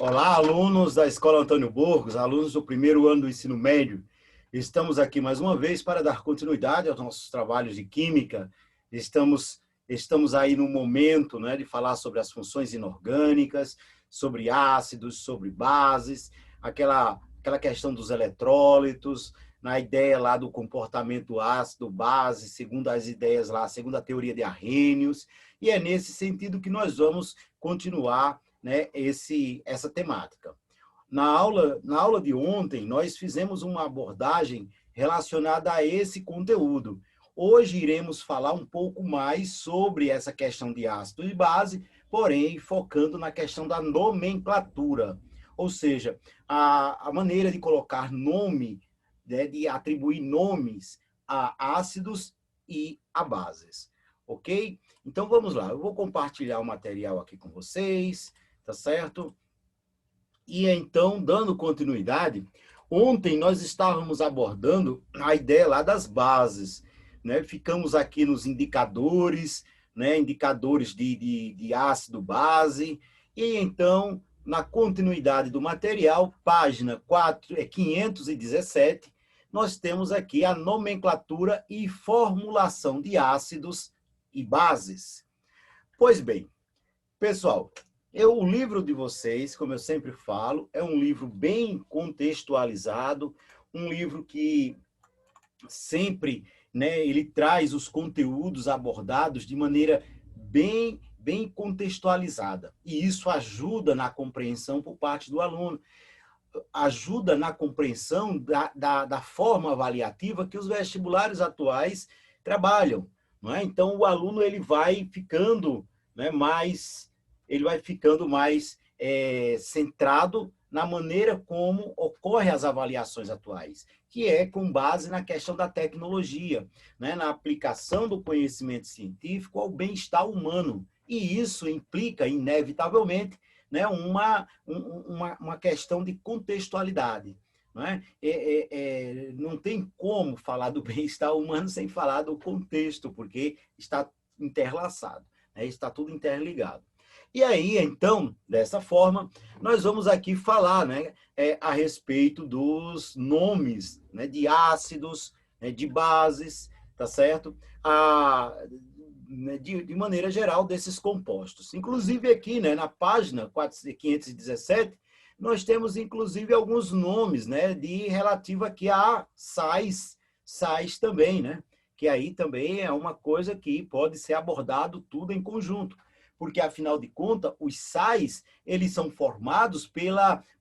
Olá, alunos da Escola Antônio Burgos, alunos do primeiro ano do ensino médio. Estamos aqui mais uma vez para dar continuidade aos nossos trabalhos de química. Estamos aí no momento, né, de falar sobre as funções inorgânicas, sobre ácidos, sobre bases, aquela questão dos eletrólitos, na ideia lá do comportamento ácido-base, segundo as ideias lá, segundo a teoria de Arrhenius. E é nesse sentido que nós vamos continuar, né, essa temática. Na aula de ontem, nós fizemos uma abordagem relacionada a esse conteúdo. Hoje iremos falar um pouco mais sobre essa questão de ácido e base, porém focando na questão da nomenclatura, ou seja, a maneira de colocar nome, né, de atribuir nomes a ácidos e a bases, ok? Então vamos lá, eu vou compartilhar o material aqui com vocês, tá certo? E então, dando continuidade, ontem nós estávamos abordando a ideia lá das bases, né? Ficamos aqui nos indicadores, né? Indicadores de ácido base, e então, na continuidade do material, página 517, nós temos aqui a nomenclatura e formulação de ácidos e bases. Pois bem, pessoal, o livro de vocês, como eu sempre falo, é um livro bem contextualizado, um livro que sempre, né, ele traz os conteúdos abordados de maneira bem contextualizada. E isso ajuda na compreensão por parte do aluno, ajuda na compreensão da forma avaliativa que os vestibulares atuais trabalham. Não é? Então, o aluno ele vai ficando, né, mais centrado na maneira como ocorrem as avaliações atuais, que é com base na questão da tecnologia, né, na aplicação do conhecimento científico ao bem-estar humano. E isso implica, inevitavelmente, né, uma questão de contextualidade. Não, não tem como falar do bem-estar humano sem falar do contexto, porque está interlaçado, né, está tudo interligado. E aí, então, dessa forma, nós vamos aqui falar, né, a respeito dos nomes, né, de ácidos, né, de bases, tá certo? De maneira geral, desses compostos. Inclusive aqui, né, na página 517, nós temos, inclusive, alguns nomes, né, de relativo aqui a sais também, né? Que aí também é uma coisa que pode ser abordado tudo em conjunto, porque, afinal de contas, os sais, eles são formados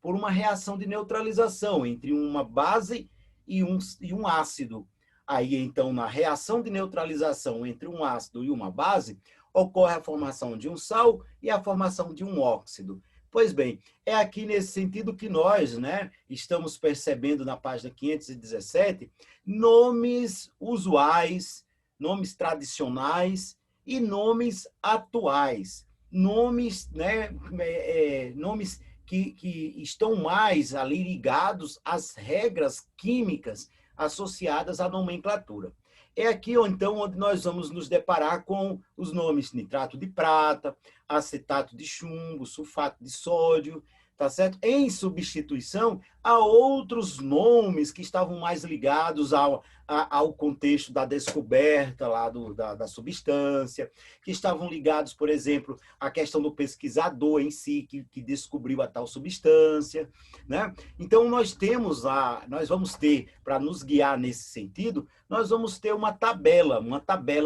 por uma reação de neutralização entre uma base e um ácido. Aí, então, na reação de neutralização entre um ácido e uma base, ocorre a formação de um sal e a formação de um óxido. Pois bem, é aqui nesse sentido que nós, né, estamos percebendo na página 517 nomes usuais, nomes tradicionais e nomes atuais. Nomes, né, nomes que estão mais ali ligados às regras químicas associadas à nomenclatura. É aqui, então, onde nós vamos nos deparar com os nomes nitrato de prata, acetato de chumbo, sulfato de sódio, tá certo? Em substituição a outros nomes que estavam mais ligados ao contexto da descoberta lá da substância, que estavam ligados, por exemplo, à questão do pesquisador em si, que descobriu a tal substância, né? Então, nós vamos ter, para nos guiar nesse sentido, nós vamos ter uma tabela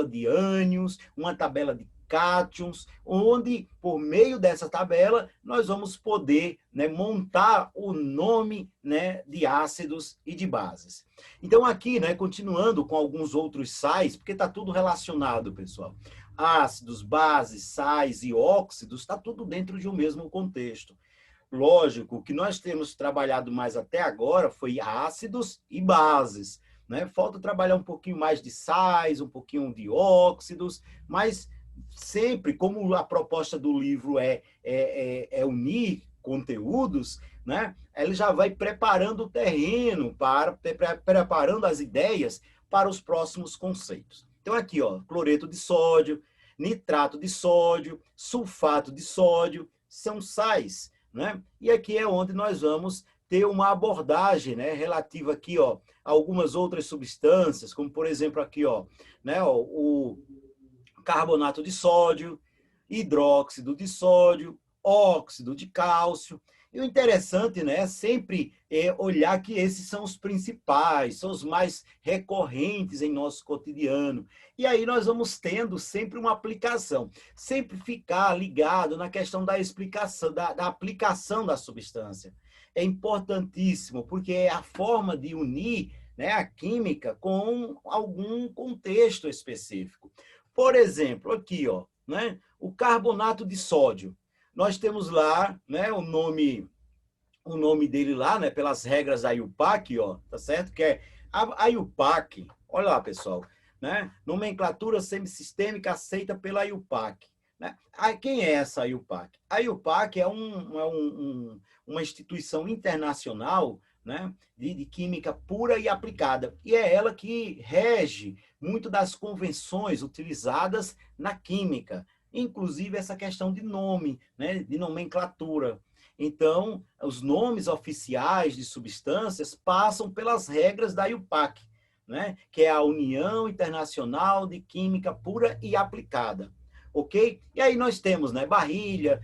de ânions, uma tabela de cátions, onde, por meio dessa tabela, nós vamos poder, né, montar o nome, né, de ácidos e de bases. Então, aqui, né, continuando com alguns outros sais, porque está tudo relacionado, pessoal. Ácidos, bases, sais e óxidos, está tudo dentro de um mesmo contexto. Lógico, o que nós temos trabalhado mais até agora foi ácidos e bases, né? Falta trabalhar um pouquinho mais de sais, um pouquinho de óxidos, mas sempre, como a proposta do livro é unir conteúdos, né? Ele já vai preparando o terreno, preparando as ideias para os próximos conceitos. Então, aqui, ó, cloreto de sódio, nitrato de sódio, sulfato de sódio, são sais, né? E aqui é onde nós vamos ter uma abordagem, né, relativa aqui, ó, a algumas outras substâncias, como por exemplo aqui, ó, né, ó, o carbonato de sódio, hidróxido de sódio, óxido de cálcio. E o interessante, né, é sempre olhar que esses são os principais, são os mais recorrentes em nosso cotidiano. E aí nós vamos tendo sempre uma aplicação, sempre ficar ligado na questão da explicação, da aplicação da substância. É importantíssimo, porque é a forma de unir, né, a química com algum contexto específico. Por exemplo, aqui, ó, né, o carbonato de sódio. Nós temos lá, né, o nome dele lá, né, pelas regras da IUPAC, ó, tá certo? Que é a IUPAC. Olha lá, pessoal, né? Nomenclatura semissistêmica aceita pela IUPAC. Né? Quem é essa IUPAC? A IUPAC é uma instituição internacional, né, de química pura e aplicada. E é ela que rege muito das convenções utilizadas na química, inclusive essa questão de nome, né, de nomenclatura. Então, os nomes oficiais de substâncias passam pelas regras da IUPAC, né, que é a União Internacional de Química Pura e Aplicada. Ok? E aí nós temos, né, barrilha,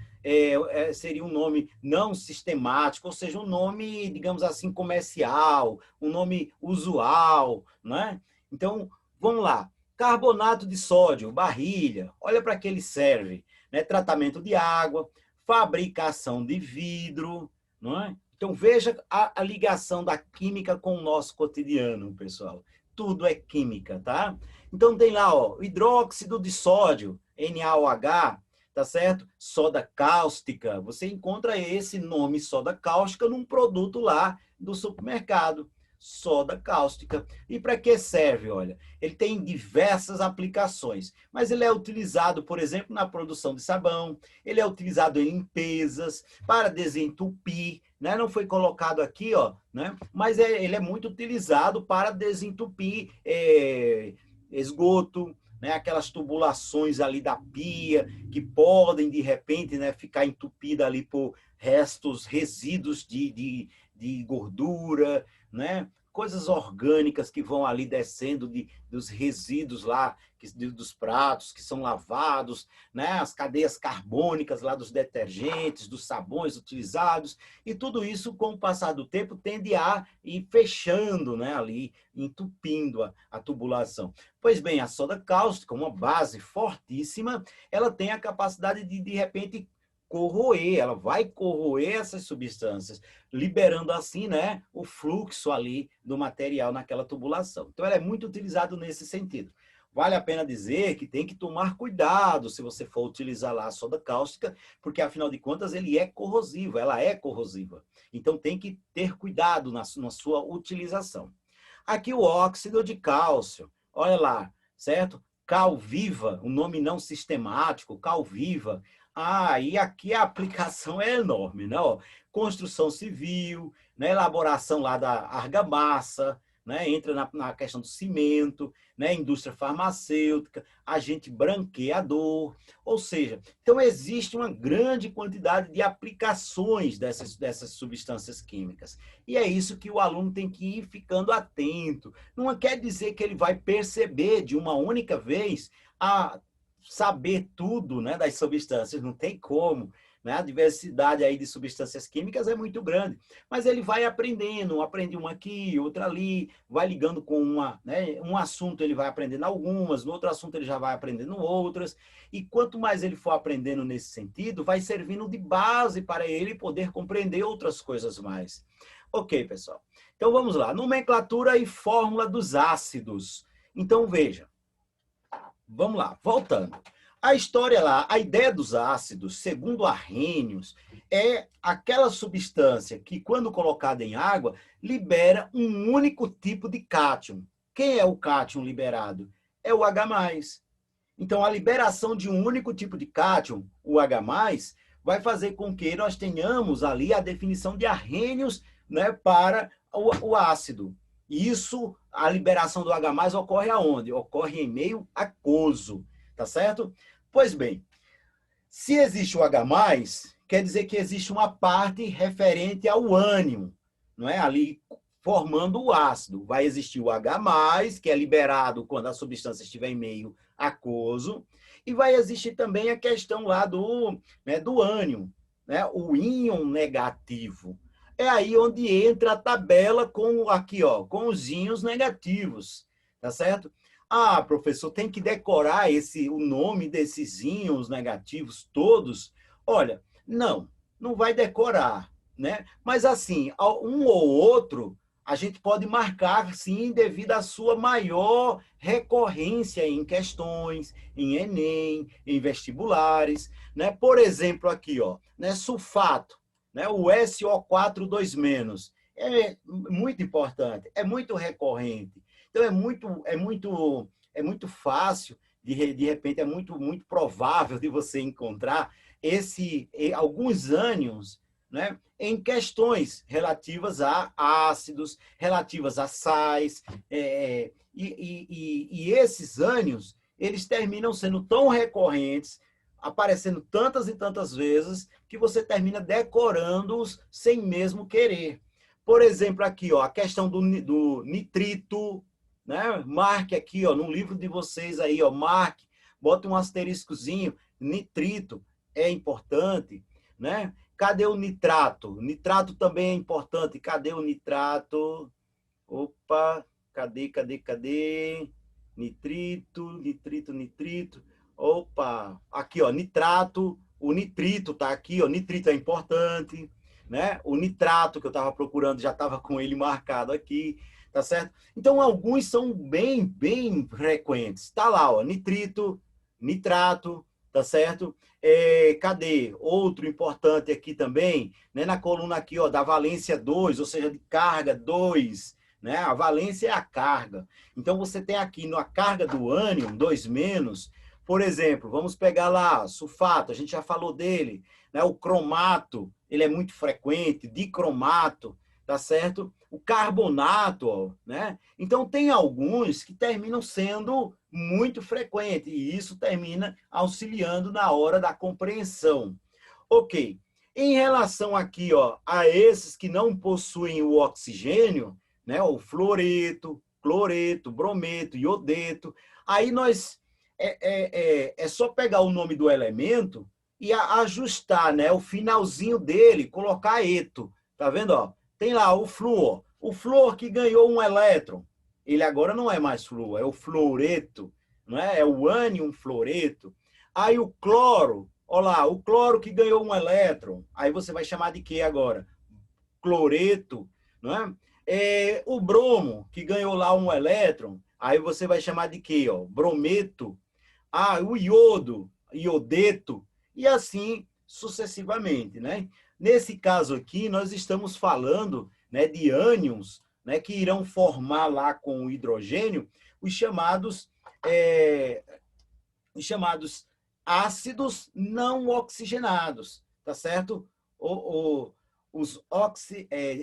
seria um nome não sistemático, ou seja, um nome, digamos assim, comercial, um nome usual, né? Então, vamos lá. Carbonato de sódio, barrilha, olha para que ele serve, né? Tratamento de água, fabricação de vidro, não é? Então, veja a ligação da química com o nosso cotidiano, pessoal. Tudo é química, tá? Então, tem lá, ó, hidróxido de sódio, NaOH, tá certo? Soda cáustica. Você encontra esse nome soda cáustica num produto lá do supermercado. Soda cáustica. E para que serve? Olha, ele tem diversas aplicações, mas ele é utilizado, por exemplo, na produção de sabão, ele é utilizado em limpezas, para desentupir, né? Não foi colocado aqui, ó, né? Mas ele é muito utilizado para desentupir esgoto, né, aquelas tubulações ali da pia, que podem, de repente, né, ficar entupida ali por resíduos de gordura, né? Coisas orgânicas que vão ali descendo dos resíduos lá, dos pratos que são lavados, né? As cadeias carbônicas lá dos detergentes, dos sabões utilizados, e tudo isso, com o passar do tempo, tende a ir fechando, né, ali, entupindo a tubulação. Pois bem, a soda cáustica, uma base fortíssima, ela tem a capacidade de repente, corroer, ela vai corroer essas substâncias, liberando assim, né, o fluxo ali do material naquela tubulação. Então, ela é muito utilizada nesse sentido. Vale a pena dizer que tem que tomar cuidado se você for utilizar lá a soda cáustica, porque, afinal de contas, ele é corrosivo, ela é corrosiva. Então, tem que ter cuidado na sua utilização. Aqui o óxido de cálcio, olha lá, certo? Calviva, um nome não sistemático, Calviva. Ah, e aqui a aplicação é enorme, né? Ó, construção civil, né? Elaboração lá da argamassa, né? Entra na questão do cimento, né? Indústria farmacêutica, agente branqueador, ou seja, então existe uma grande quantidade de aplicações dessas substâncias químicas. E é isso que o aluno tem que ir ficando atento. Não quer dizer que ele vai perceber de uma única vez a saber tudo, né, das substâncias, não tem como, né? A diversidade aí de substâncias químicas é muito grande, mas ele vai aprendendo, aprende uma aqui, outra ali, vai ligando com né, um assunto ele vai aprendendo algumas, no outro assunto ele já vai aprendendo outras, e quanto mais ele for aprendendo nesse sentido, vai servindo de base para ele poder compreender outras coisas mais. Ok, pessoal. Então vamos lá, nomenclatura e fórmula dos ácidos. Então veja, vamos lá, voltando. A história lá, a ideia dos ácidos, segundo Arrhenius, é aquela substância que, quando colocada em água, libera um único tipo de cátion. Quem é o cátion liberado? É o H+. Então, a liberação de um único tipo de cátion, o H+, vai fazer com que nós tenhamos ali a definição de Arrhenius, né, para o ácido. Isso, a liberação do H+ ocorre aonde? Ocorre em meio aquoso, tá certo? Pois bem, se existe o H+, quer dizer que existe uma parte referente ao ânion, não é? Ali formando o ácido. Vai existir o H+, que é liberado quando a substância estiver em meio aquoso, e vai existir também a questão lá do ânion, né? O íon negativo. É aí onde entra a tabela com aqui, ó, com os íons negativos, tá certo? Ah, professor, tem que decorar o nome desses íons negativos todos? Olha, não vai decorar, né? Mas assim, um ou outro a gente pode marcar, sim, devido à sua maior recorrência em questões, em Enem, em vestibulares, né? Por exemplo, aqui, ó, né, sulfato, né, o SO4 2-, é muito importante, é muito recorrente. Então, é muito fácil, de repente, é muito provável de você encontrar alguns ânions, né, em questões relativas a ácidos, relativas a sais, e esses ânions, eles terminam sendo tão recorrentes, aparecendo tantas e tantas vezes, que você termina decorando-os sem mesmo querer. Por exemplo, aqui, ó, a questão do nitrito, né? Marque aqui, ó, no livro de vocês aí, ó, marque, bota um asteriscozinho, nitrito é importante, né? Cadê o nitrato? Nitrato também é importante. Cadê o nitrato? Opa, cadê? Nitrito. Opa, aqui, ó, nitrato. O nitrito tá aqui, ó, nitrito é importante, né? O nitrato que eu estava procurando já estava com ele marcado aqui, tá certo? Então, alguns são bem frequentes. Tá lá, ó, nitrito, nitrato, tá certo? Cadê? Outro importante aqui também, né? Na coluna aqui, ó, da valência 2, ou seja, de carga 2, né? A valência é a carga. Então, você tem aqui na carga do ânion, 2-, por exemplo, vamos pegar lá, sulfato, a gente já falou dele, né? O cromato, ele é muito frequente, dicromato, tá certo? O carbonato, ó, né? Então, tem alguns que terminam sendo muito frequentes, e isso termina auxiliando na hora da compreensão. Ok. Em relação aqui, ó, a esses que não possuem o oxigênio, né? O fluoreto, cloreto, brometo, iodeto, aí nós é só pegar o nome do elemento e ajustar, né, o finalzinho dele, colocar eto. Tá vendo? Ó? Tem lá o flúor. O flúor que ganhou um elétron. Ele agora não é mais flúor, é o fluoreto. Não é? É o ânion fluoreto. Aí o cloro, olha lá, o cloro que ganhou um elétron. Aí você vai chamar de quê agora? Cloreto. Não é? O bromo, que ganhou lá um elétron. Aí você vai chamar de quê? Ó? Brometo. O iodo, iodeto, e assim sucessivamente, né? Nesse caso aqui, nós estamos falando, né, de ânions, né, que irão formar lá com o hidrogênio é, os chamados ácidos não oxigenados, tá certo?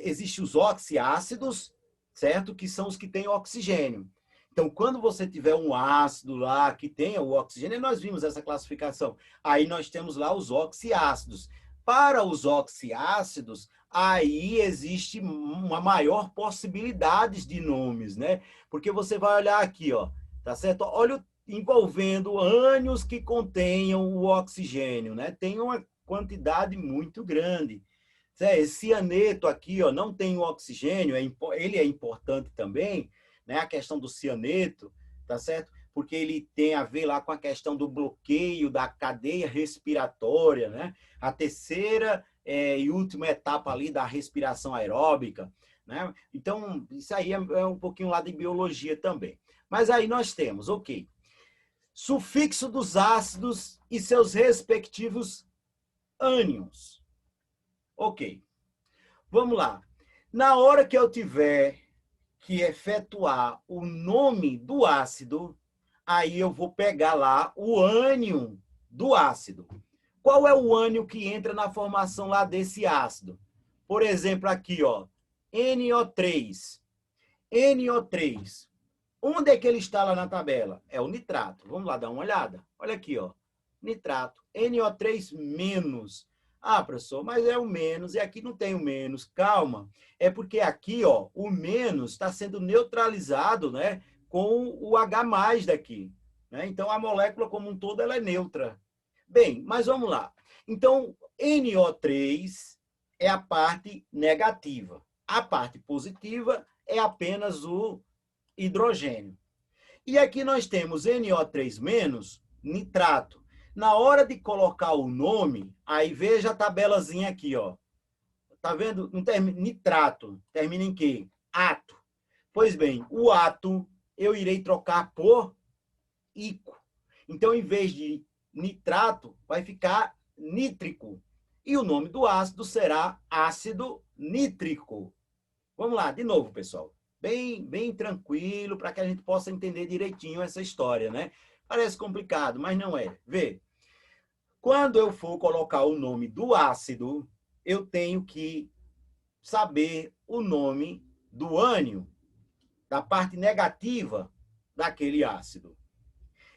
Existem os oxiácidos, certo? Que são os que têm oxigênio. Então, quando você tiver um ácido lá que tenha o oxigênio, nós vimos essa classificação. Aí nós temos lá os oxiácidos. Para os oxiácidos, aí existe uma maior possibilidade de nomes, né? Porque você vai olhar aqui, ó, tá certo? Olha, envolvendo ânions que contenham o oxigênio, né? Tem uma quantidade muito grande. Esse cianeto aqui, ó, não tem o oxigênio, ele é importante também, né? A questão do cianeto, tá certo? Porque ele tem a ver lá com a questão do bloqueio da cadeia respiratória, né? A terceira e última etapa ali da respiração aeróbica, né? Então, isso aí é um pouquinho lá de biologia também. Mas aí nós temos, ok, sufixo dos ácidos e seus respectivos ânions. Ok, vamos lá. Na hora que eu tiver que efetuar o nome do ácido, aí eu vou pegar lá o ânion do ácido. Qual é o ânion que entra na formação lá desse ácido? Por exemplo, aqui, ó, NO3. NO3. Onde é que ele está lá na tabela? É o nitrato. Vamos lá dar uma olhada. Olha aqui, ó. Nitrato. NO3 menos. Ah, professor, mas é o menos, e aqui não tem o menos. Calma, é porque aqui, ó, o menos está sendo neutralizado, né, com o H+ daqui. Né? Então, a molécula como um todo ela é neutra. Bem, mas vamos lá. Então, NO3 é a parte negativa. A parte positiva é apenas o hidrogênio. E aqui nós temos NO3- nitrato. Na hora de colocar o nome, aí veja a tabelazinha aqui, ó. Tá vendo? Nitrato termina em quê? Ato. Pois bem, o ato eu irei trocar por ico. Então, em vez de nitrato, vai ficar nítrico. E o nome do ácido será ácido nítrico. Vamos lá, de novo, pessoal. Bem tranquilo, para que a gente possa entender direitinho essa história, né? Parece complicado, mas não é. Vê, quando eu for colocar o nome do ácido, eu tenho que saber o nome do ânion, da parte negativa daquele ácido.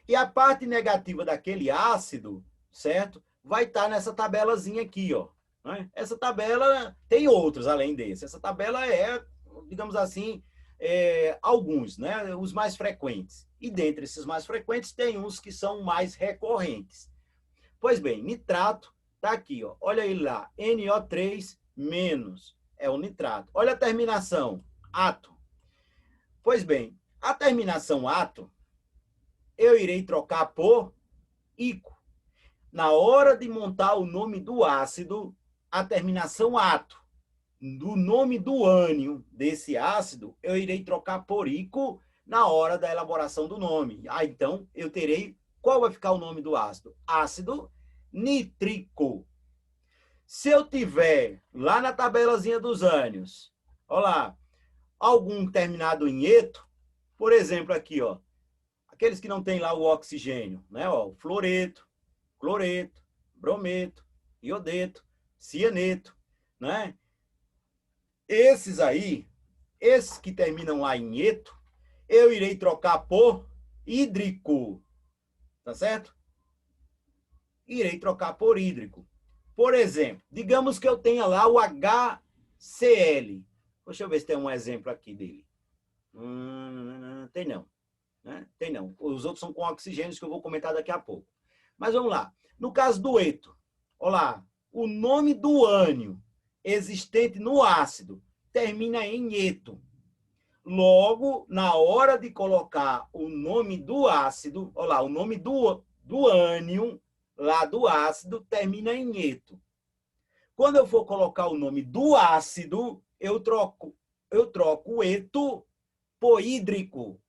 E a parte negativa daquele ácido, certo? Vai estar nessa tabelazinha aqui, ó. Né? Essa tabela tem outros além desse. Essa tabela é, digamos assim, alguns, né? Os mais frequentes. E dentre esses mais frequentes, tem uns que são mais recorrentes. Pois bem, nitrato está aqui, ó. Olha ele lá, NO3- é o nitrato. Olha a terminação, ato. Pois bem, a terminação ato, eu irei trocar por ico. Na hora de montar o nome do ácido, a terminação ato, do nome do ânion desse ácido, eu irei trocar por ico na hora da elaboração do nome. Ah, então eu terei, qual vai ficar o nome do ácido? Ácido nítrico. Se eu tiver lá na tabelazinha dos ânions, olha lá, algum terminado em eto, por exemplo aqui, ó, aqueles que não tem lá o oxigênio, né, ó, fluoreto, cloreto, brometo, iodeto, cianeto, né? Esses aí, esses que terminam lá em eto, eu irei trocar por hídrico, tá certo? Irei trocar por hídrico. Por exemplo, digamos que eu tenha lá o HCl. Deixa eu ver se tem um exemplo aqui dele. Tem não. Né? Tem não. Os outros são com oxigênios que eu vou comentar daqui a pouco. Mas vamos lá. No caso do eto, olha lá, o nome do ânion existente no ácido termina em eto. Logo, na hora de colocar o nome do ácido, olha lá, o nome do ânion lá do ácido termina em eto. Quando eu for colocar o nome do ácido, eu troco o eto por hídrico.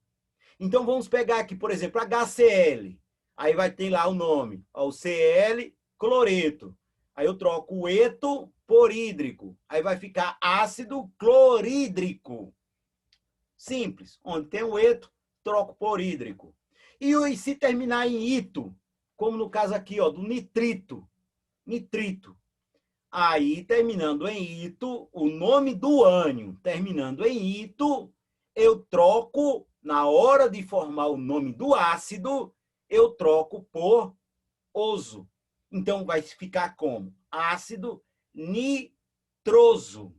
Então, vamos pegar aqui, por exemplo, HCl. Aí vai ter lá o nome, ó, o Cl, cloreto. Aí eu troco o eto por hídrico. Aí vai ficar ácido clorídrico. Simples. Onde tem o eto, troco por hídrico. E se terminar em ito, como no caso aqui, ó, do nitrito. Nitrito. Aí, terminando em ito, o nome do ânion, terminando em ito, eu troco, na hora de formar o nome do ácido, eu troco por oso. Então, vai ficar como ácido nitroso.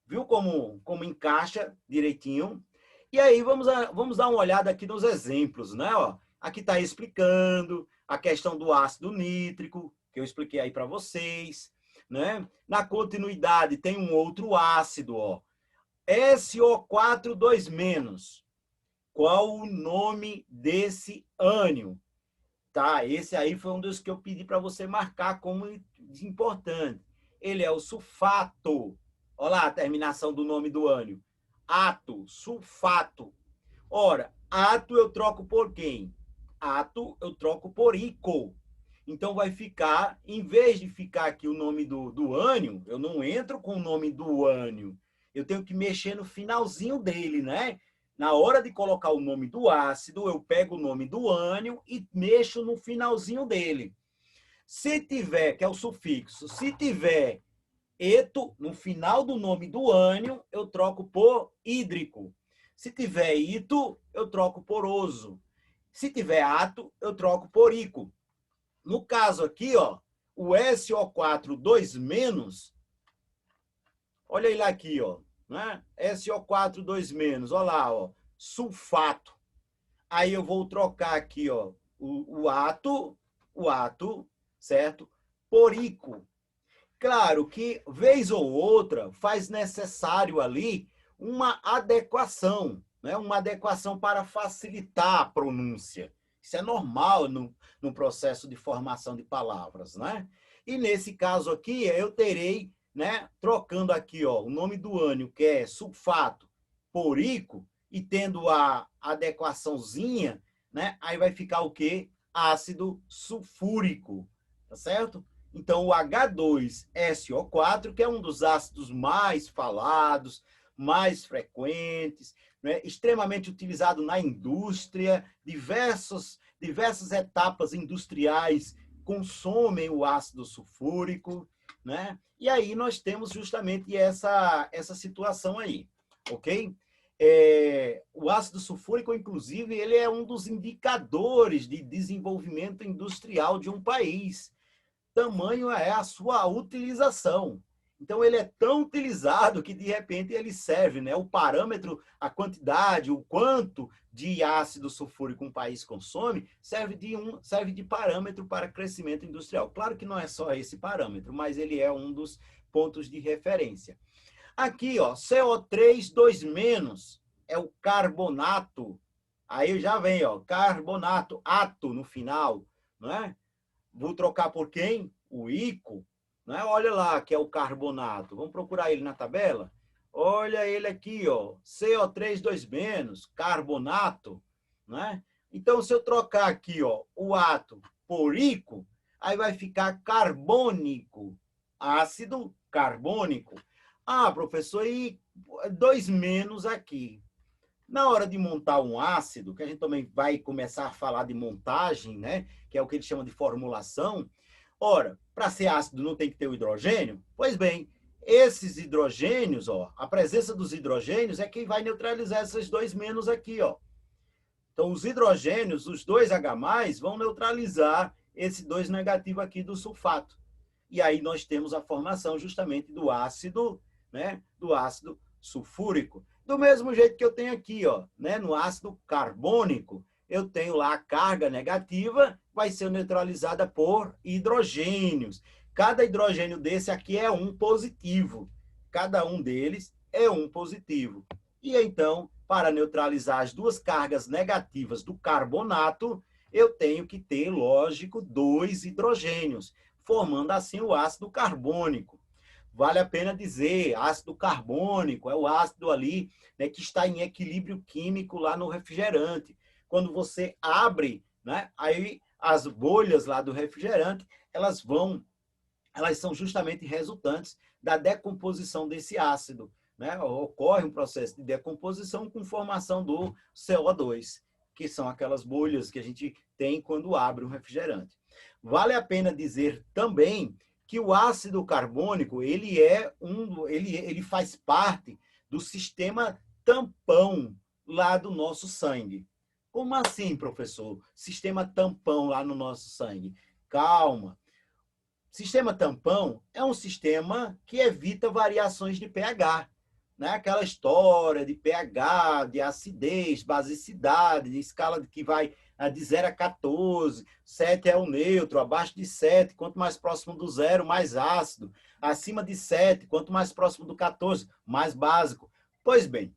Viu como encaixa direitinho? E aí, vamos dar uma olhada aqui nos exemplos, né? Ó, aqui está explicando a questão do ácido nítrico, que eu expliquei aí para vocês. Né? Na continuidade, tem um outro ácido, ó, SO4 2-. Qual o nome desse ânion? Tá, esse aí foi um dos que eu pedi para você marcar como importante. Ele é o sulfato. Olha lá a terminação do nome do ânion. Ato, sulfato. Ora, ato eu troco por quem? Ato eu troco por ico. Então vai ficar, em vez de ficar aqui o nome do ânion, eu não entro com o nome do ânion. Eu tenho que mexer no finalzinho dele, né? Na hora de colocar o nome do ácido, eu pego o nome do ânion e mexo no finalzinho dele. Se tiver, que é o sufixo, se tiver eto no final do nome do ânion, eu troco por hídrico. Se tiver ito, eu troco por oso. Se tiver ato, eu troco por ico. No caso aqui, ó, o SO4 2-, olha ele aqui, ó, né? SO4 2-, olha lá, ó, sulfato. Aí eu vou trocar aqui, ó, o átomo, certo? Porico. Claro que, vez ou outra, faz necessário ali uma adequação, né? Uma adequação para facilitar a pronúncia. Isso é normal no processo de formação de palavras, né? E nesse caso aqui, eu terei, né, trocando aqui, ó, o nome do ânion, que é sulfato, porico, e tendo a adequaçãozinha, né? Aí vai ficar o quê? Ácido sulfúrico, tá certo? Então, o H2SO4, que é um dos ácidos mais falados, mais frequentes, né? Extremamente utilizado na indústria, diversas etapas industriais consomem o ácido sulfúrico, né? E aí nós temos justamente essa situação aí, ok? O ácido sulfúrico, inclusive, ele é um dos indicadores de desenvolvimento industrial de um país. Tamanho é a sua utilização. Então, ele é tão utilizado que, de repente, ele serve, né? O parâmetro, a quantidade, o quanto de ácido sulfúrico um país consome, serve de parâmetro para crescimento industrial. Claro que não é só esse parâmetro, mas ele é um dos pontos de referência. Aqui, ó, CO3 2-, é o carbonato. Aí já vem, ó, carbonato, ato no final, não é? Vou trocar por quem? O Ico. Né? Olha lá, que é o carbonato. Vamos procurar ele na tabela? Olha ele aqui, ó. CO3 2-, carbonato. Né? Então, se eu trocar aqui, ó, o átomo por Ico, aí vai ficar carbônico. Ácido carbônico. Ah, professor, e 2- aqui. Na hora de montar um ácido, que a gente também vai começar a falar de montagem, né? Que é o que eles chamam de formulação. Ora, para ser ácido não tem que ter o hidrogênio? Pois bem, esses hidrogênios, ó, a presença dos hidrogênios é quem vai neutralizar esses 2- aqui, ó. Então, os hidrogênios, os 2H+, vão neutralizar esse 2 negativo aqui do sulfato. E aí nós temos a formação justamente do ácido, né? Do ácido sulfúrico. Do mesmo jeito que eu tenho aqui, ó, né? No ácido carbônico, eu tenho lá a carga negativa, vai ser neutralizada por hidrogênios. Cada hidrogênio desse aqui é um positivo. Cada um deles é um positivo. E então, para neutralizar as duas cargas negativas do carbonato, eu tenho que ter, lógico, 2 hidrogênios, formando assim o ácido carbônico. Vale a pena dizer, ácido carbônico é o ácido ali, né, que está em equilíbrio químico lá no refrigerante. Quando você abre, né, aí as bolhas lá do refrigerante, elas são justamente resultantes da decomposição desse ácido, né? Ocorre um processo de decomposição com formação do CO2, que são aquelas bolhas que a gente tem quando abre um refrigerante. Vale a pena dizer também que o ácido carbônico, ele faz parte do sistema tampão lá do nosso sangue. Como assim, professor? Sistema tampão lá no nosso sangue. Calma. Sistema tampão é um sistema que evita variações de pH. Né? Aquela história de pH, de acidez, basicidade, de escala que vai de 0 a 14, 7 é o neutro, abaixo de 7, quanto mais próximo do zero, mais ácido, acima de 7, quanto mais próximo do 14, mais básico. Pois bem,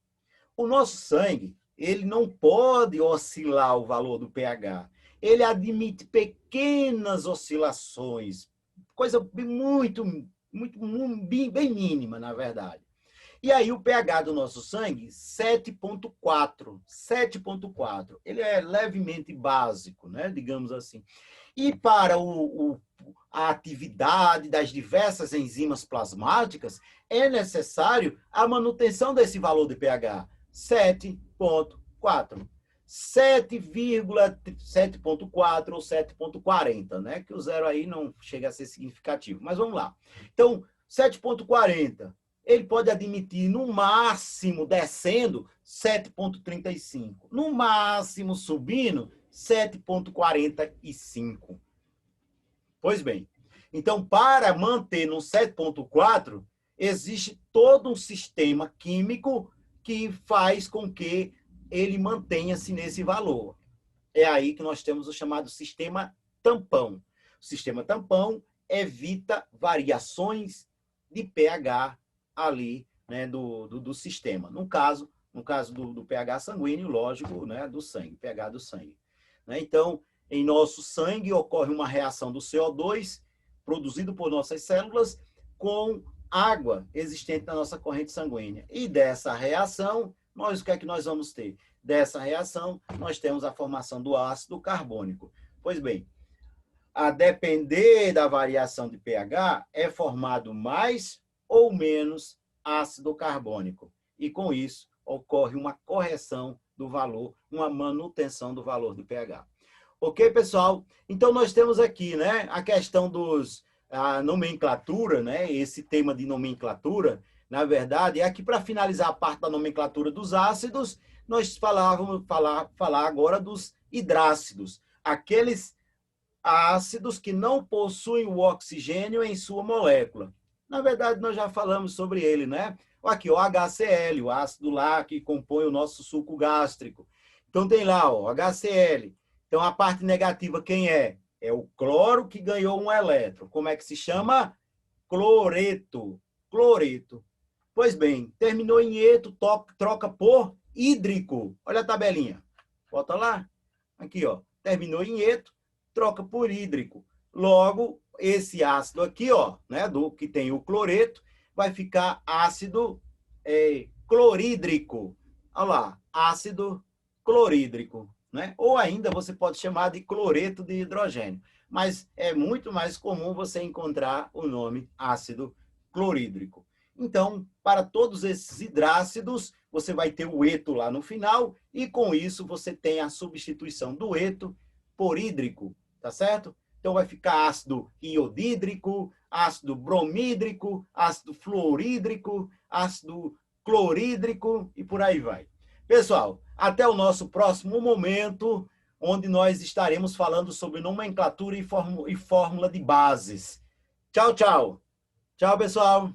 o nosso sangue, ele não pode oscilar o valor do pH. Ele admite pequenas oscilações, coisa bem mínima, na verdade. E aí o pH do nosso sangue, 7,4. 7,4. Ele é levemente básico, né? Digamos assim. E para a atividade das diversas enzimas plasmáticas, é necessário a manutenção desse valor de pH, 7,4. 7,7,4 ou 7,40, né? Que o zero aí não chega a ser significativo. Mas vamos lá. Então, 7,40. Ele pode admitir, no máximo, descendo, 7,35. No máximo, subindo, 7,45. Pois bem, Então, para manter no 7,4, existe todo um sistema químico que faz com que ele mantenha-se nesse valor. É aí que nós temos o chamado sistema tampão. O sistema tampão evita variações de pH ali, né, do sistema. No caso do pH sanguíneo, lógico, né, do sangue, pH do sangue. Né? Então, em nosso sangue ocorre uma reação do CO2 produzido por nossas células com água existente na nossa corrente sanguínea. E dessa reação, o que é que nós vamos ter? Dessa reação, nós temos a formação do ácido carbônico. Pois bem, a depender da variação de pH, é formado mais ou menos ácido carbônico. E com isso, ocorre uma correção do valor, uma manutenção do valor do pH. Ok, pessoal? Então, nós temos aqui, né, a questão a nomenclatura, né, esse tema de nomenclatura, na verdade, é aqui para finalizar a parte da nomenclatura dos ácidos, nós falar agora dos hidrácidos, aqueles ácidos que não possuem o oxigênio em sua molécula. Na verdade, nós já falamos sobre ele, né? Aqui, o HCl, o ácido lá que compõe o nosso suco gástrico. Então, tem lá, o HCl. Então, a parte negativa, quem é? É o cloro que ganhou um elétron. Como é que se chama? Cloreto. Cloreto. Pois bem, terminou em eto, troca por hídrico. Olha a tabelinha. Bota lá. Aqui, ó. Terminou em eto, troca por hídrico. Logo, esse ácido aqui, ó, né, do que tem o cloreto, vai ficar ácido clorídrico. Olha lá, ácido clorídrico, né? Ou ainda você pode chamar de cloreto de hidrogênio, mas é muito mais comum você encontrar o nome ácido clorídrico. Então, para todos esses hidrácidos, você vai ter o eto lá no final, e com isso você tem a substituição do eto por hídrico, tá certo? Então, vai ficar ácido iodídrico, ácido bromídrico, ácido fluorídrico, ácido clorídrico e por aí vai. Pessoal, até o nosso próximo momento, onde nós estaremos falando sobre nomenclatura e fórmula de bases. Tchau, tchau. Tchau, pessoal.